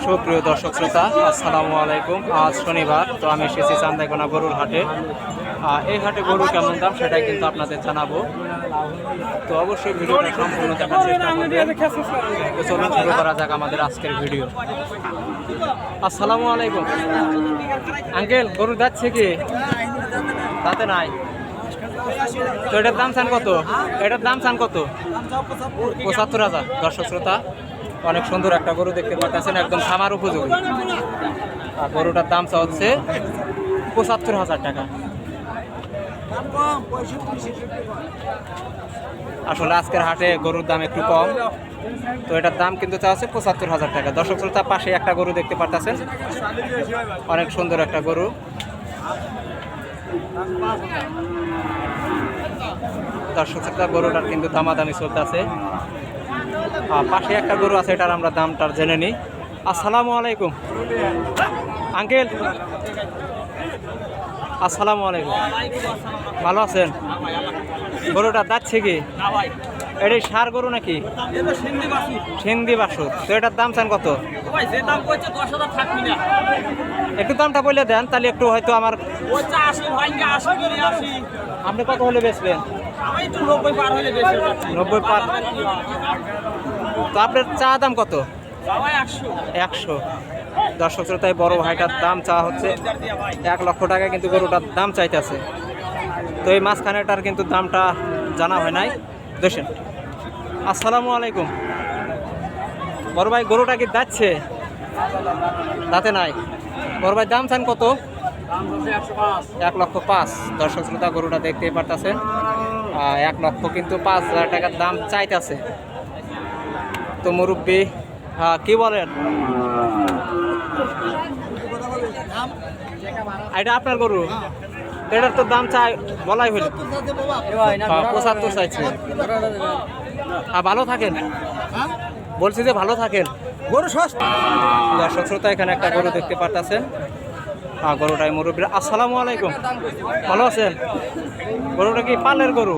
সুপ্রিয় দর্শক শ্রোতা, আসসালামু আলাইকুম। আজ শনিবার, তো আমি এসেছি চান্দাইকোনা গরুর হাটে। এই হাটে গরু কেমন দাম সেটাই কিন্তু আপনাদের জানাবো। তো অবশ্যই ভিডিওটা সম্পূর্ণ দেখার চেষ্টা করবেন। তো চলুন শুরু করা যাক আমাদের আজকের ভিডিও। আসসালামু আলাইকুম আঙ্কেল, গরু যাচ্ছে কি? তাতে নাই। তো এটার দাম চান কত? এটার দাম চান কত? ৭৫,০০০। দর্শক শ্রোতা, অনেক সুন্দর একটা গরু দেখতে পাচ্ছেন, একদম খামার উপযোগী। আর গরুটার দাম চা হচ্ছে ৭৫,০০০ টাকা। আসলে আজকের হাটে গরুর দাম একটু কম, তো এটার দাম কিন্তু চা হচ্ছে ৭৫,০০০ টাকা। দর্শক শ্রোতা, পাশে একটা গরু দেখতে পাচ্ছেন, অনেক সুন্দর একটা গরু। দর্শক শ্রোতা, গরুটার কিন্তু দামাদামি চলতেছে। পাশে একটা গরু আছে, এটার আমরা দামটার জেনে নিই। আসসালামু আলাইকুম আঙ্কেল। আসসালামু আলাইকুম, ভালো আছেন? গরুটা যাচ্ছে কি? এটা সার গরু নাকি? সিন্ধি বাছুর। তো এটার দাম চান কত? একটু দামটা বলে দেন, তাহলে একটু হয়তো আমার। আপনি কত হলে বেচবেন? 90 পার। তো আপনার চা দাম কত? 100। দর্শক শ্রোতায় বড় ভাইটার দাম চা হচ্ছে 1 লক্ষ টাকা, কিন্তু গরুটার দাম চাইতেছে। তো এই মাঝখানেটার কিন্তু দামটা জানা হয় নাই। দেখেন। আসসালামু আলাইকুম বড় ভাই, গরুটা কি যাচ্ছে? তাতে নাই। বড় ভাই, দাম চান কত? 1,05,০০০। দর্শক শ্রোতা, গরুটা দেখতে পারতেছেন, 1 লক্ষ কিন্তু 5,০০০ টাকার দাম চাইতেছে। তো মুরব্বী কি বলেন? এটা আপনার গরু? এটার তো দাম চাই বলাই হইল 75 চাইছে। ভালো থাকেন, বলছি যে ভালো থাকেন। গরু সস্তা। দর্শক শ্রোতা, এখানে একটা গরু দেখতে পারতেছেন, গরুটাই মুরব্বী। আসসালামু আলাইকুম, ভালো আছেন? গরুটা কি পালের গরু?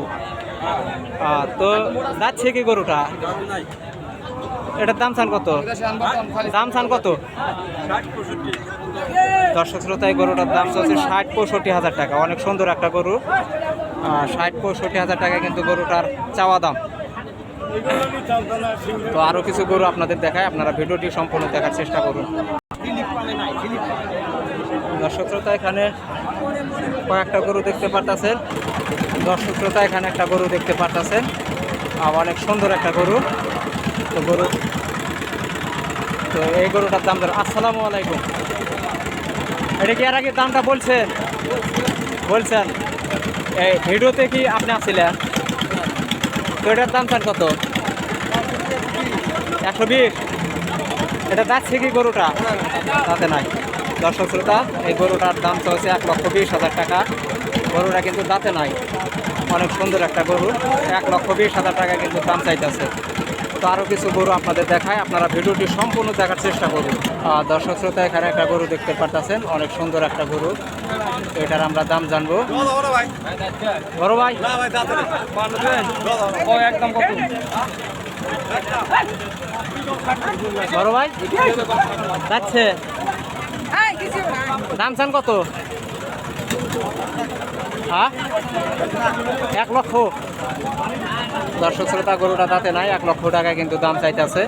তো যাচ্ছে কি গরুটা? এটার দাম চান কত? দাম চান কত? দর্শক শ্রোতা, এই গরুটার দাম চলছে ৬০-৬৫,০০০ টাকা। অনেক সুন্দর একটা গরু। ৬০-৬৫,০০০ টাকা কিন্তু গরুটার চাওয়া দাম। তো আরো কিছু গরু আপনাদের দেখায়, আপনারা ভিডিওটি সম্পূর্ণ দেখার চেষ্টা করুন। দর্শক শ্রোতা, এখানে কয়েকটা গরু দেখতে পারতেছেন। দর্শক শ্রোতা, এখানে একটা গরু দেখতে পারতেছেন, অনেক সুন্দর একটা গরু। তো গরু, তো এই গরুটার দাম ধর। আসসালামু আলাইকুম। এটা কি এর আগে দামটা বলছেন? এই ভিডিওতে কি আপনি আসছিলেন? তো এটার দাম চান কত? 120। এটা যাচ্ছে কি গরুটা? তাতে নাই। দর্শক শ্রোতা, এই গরুটার দাম চলছে 1,20,০০০ টাকা। গরুটা কিন্তু দাঁতে নাই, অনেক সুন্দর একটা গরু। 1,20,০০০ টাকা কিন্তু দাম চাইতেছে। তো আরও কিছু গরু আপনাদের দেখায়, আপনারা ভিডিওটি সম্পূর্ণ দেখার চেষ্টা করুন। দর্শক শ্রোতা, এখানে একটা গরু দেখতে পারতেছেন, অনেক সুন্দর একটা গরু। তো এটার আমরা দাম জানবো। বড় ভাই, একদম কত? বড় ভাই যাচ্ছে, দাম চান কত? 1 লক্ষ। দর্শক শ্রোতা, গরুটা দাঁতে নাই, 1 লক্ষ টাকা কিন্তু দাম চাইতেছে।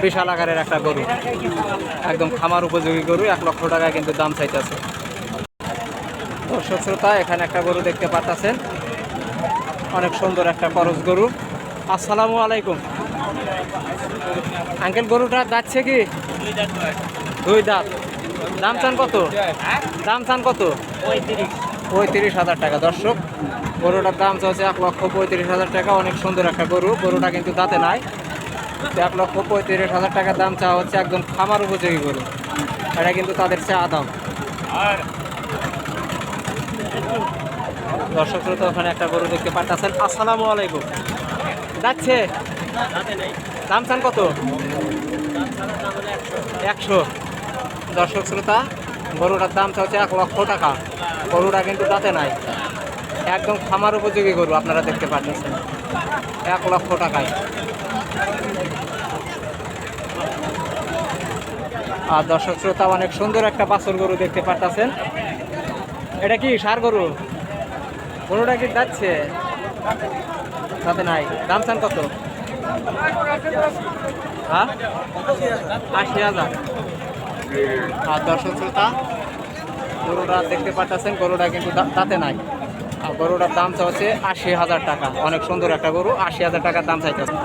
বিশাল আকারের একটা গরু, একদম খামার উপযোগী গরু। 1 লক্ষ টাকা কিন্তু দাম চাইতেছে। দর্শক শ্রোতা, এখানে একটা গরু দেখতে পাচ্ছেন, অনেক সুন্দর একটা করস গরু। আসসালামু আলাইকুম আঙ্কেল, গরুটা যাচ্ছে কি? 2 দাঁত। দাম চান কত? দাম চান কত? 35,০০০ টাকা। দর্শক, গরুটার দাম চলছে 1,35,০০০ টাকা। অনেক সুন্দর একটা গরু। গরুটা কিন্তু দাঁতে নাই। 1,35,০০০ টাকার দাম চাওয়া হচ্ছে, একদম খামার উপযোগী গরু। এটা কিন্তু তাদের চা দাম। দর্শক শ্রোতা, ওখানে একটা গরু দেখতে পাচ্ছেন। আসসালামু আলাইকুম। যাচ্ছে, দাম চান কত? 100। দর্শক শ্রোতা, গরুটার দাম চলছে 1 লক্ষ টাকা। গরুটা কিন্তু দাঁতে নাই, একদম খামার উপযোগী গরু, আপনারা দেখতে পাচ্ছেন 1 লক্ষ টাকায়। আর দর্শক শ্রোতা অনেক সুন্দর একটা বাছুর গরু দেখতে পারতেছেন। এটা কি ষাঁড় গরু? গরুটা কি যাচ্ছে? তাতে নাই। দাম চান কত? হ্যাঁ, ৮০,০০০। আর দর্শক শ্রোতা গরুটা দেখতে পারতেছেন, গরুটা কিন্তু তাতে নাই। আর গরুটার দাম হচ্ছে ৮০,০০০ টাকা। অনেক সুন্দর একটা গরু, ৮০,০০০ টাকার দাম চাইতেছে।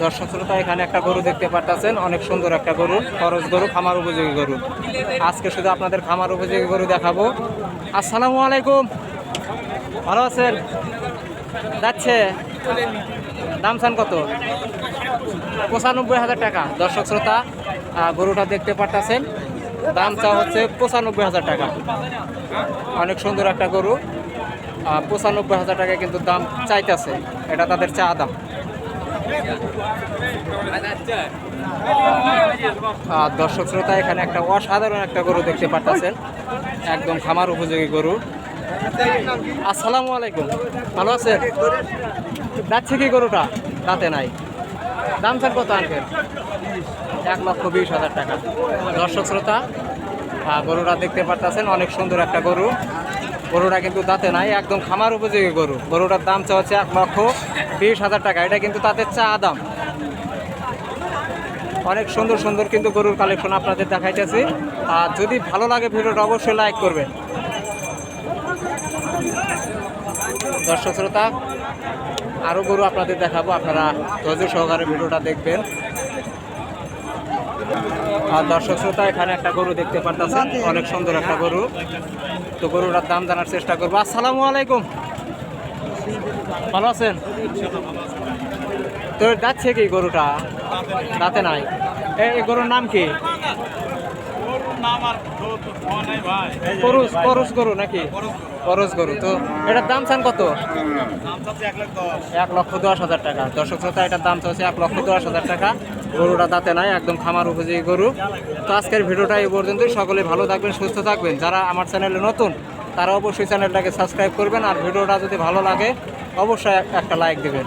দর্শক শ্রোতা এখানে একটা গরু দেখতে পারতেছেন, অনেক সুন্দর একটা গরু, খরচ গরু, খামার উপযোগী গরু। আজকে শুধু আপনাদের খামার উপযোগী গরু দেখাবো। আসসালামু আলাইকুম, ভালো আছেন? যাচ্ছে, দাম চান কত? ৯৫,০০০ টাকা। দর্শক শ্রোতা গরুটা দেখতে পারতেছেন, দাম চা হচ্ছে ৯৫,০০০ টাকা। অনেক সুন্দর একটা গরু, ৯৫,০০০ টাকায় কিন্তু দাম চাইতেছে। এটা তাদের চা দাম। দর্শক শ্রোতা এখানে একটা অসাধারণ একটা গরু দেখতে পারতেছেন, একদম খামার উপযোগী গরু। আসসালামু আলাইকুম, ভালো আছেন? যাচ্ছে কি গরুটা? তাতে নাই। দাম চান কত আঙ্কেল? ১,২০,০০০ টাকা। দর্শক শ্রোতা গরুটা দেখতে পারতেছেন, অনেক সুন্দর একটা গরু। গরুটা কিন্তু দাঁতে নাই, একদম খামার উপযোগী গরু। গরুটার দাম চা হচ্ছে ১,২০,০০০ টাকা। এটা কিন্তু তাদের চা দাম। অনেক সুন্দর সুন্দর কিন্তু গরুর কালেকশন আপনাদের দেখাইতেছি। আর যদি ভালো লাগে ভিডিওটা অবশ্যই লাইক করবেন। দর্শক শ্রোতা আরও গরু আপনাদের দেখাবো, আপনারা ধৈর্য সহকারে ভিডিওটা দেখবেন। আর দর্শক শ্রোতা এখানে একটা গরু দেখতে পারতেছেন, অনেক সুন্দর একটা গরু। তো গরুটার দাম জানার চেষ্টা করবো। আসসালামু আলাইকুম, ভালো আছেন? তো যাচ্ছে কি গরুটা? দাঁতে নাই। এই গরুর নাম কি? করস গরু নাকি? করস গরু। তো এটার দাম চান কত? ১,১০,০০০ টাকা। দর্শক শ্রোতা এটার দাম হচ্ছে ১,১০,০০০ টাকা। গরুটা দাঁতে নাই, একদম খামার উপযোগী গরু। তো আজকের ভিডিওটা এই পর্যন্তই। সকলে ভালো থাকবেন, সুস্থ থাকবেন। যারা আমার চ্যানেলে নতুন তারা অবশ্যই চ্যানেলটাকে সাবস্ক্রাইব করবেন। আর ভিডিওটা যদি ভালো লাগে অবশ্যই একটা লাইক দেবেন।